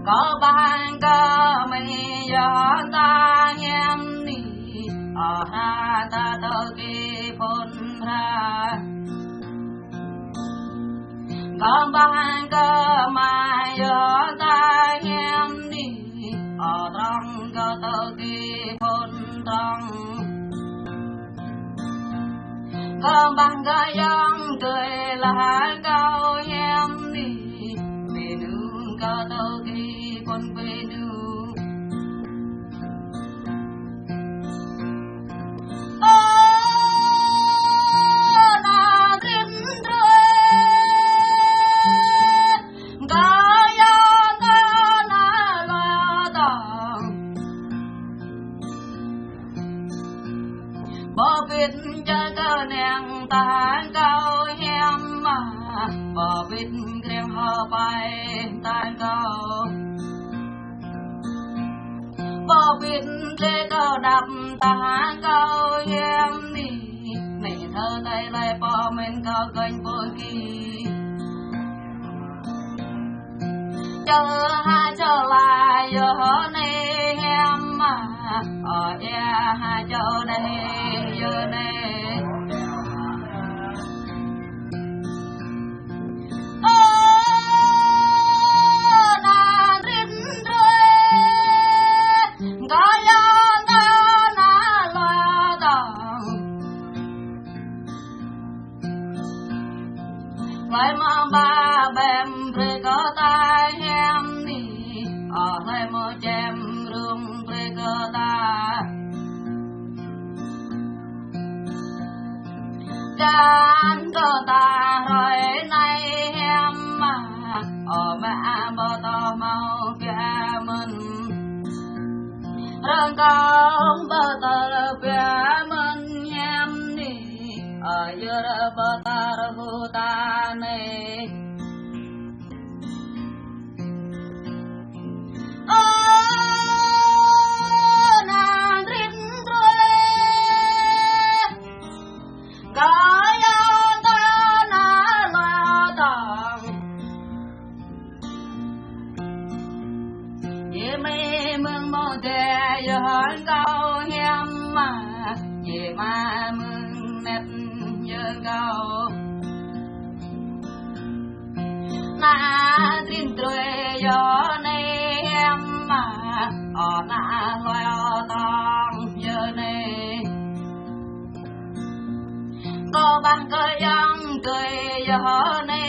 có ban cơ mây gió ta em đi ở ha ta tơ kỳ phun ra có ban cơ mai gió ta em đi ở trong cơ tơ kỳ phun trong có ban cơ giông cười là cao em đi về nương cơ tơ kỳ phun về nương bỏ biết cho cơ nàng ta cao em mà bỏ biết riêng họ bay ta cao bỏ biết để cơ đập ta cao em đi này thơ tay lại bỏ mình cao cánh vô kỳ chờ hai trở lại giờ này em mà ở nhà hai chỗ đây giờ này na riết rồi có gió ta na loa tòng lại mà ba bèm rồi có tai em đi ở lại một chém rung rồi có ta gan có ta rồi nay em mà ở mẹ bờ tàu mau kia mình răng cao bờ tàu kia mình em đi ở giữa bờ tàu ta này nàng riết rồi có gió ta na loa tòng về mê mương mô tè giờ hơn cao em mà về mà mương nét giờ cao na riết rồi gió này em mà ở na loa tòng giờ này có ban cơ giông cười gió này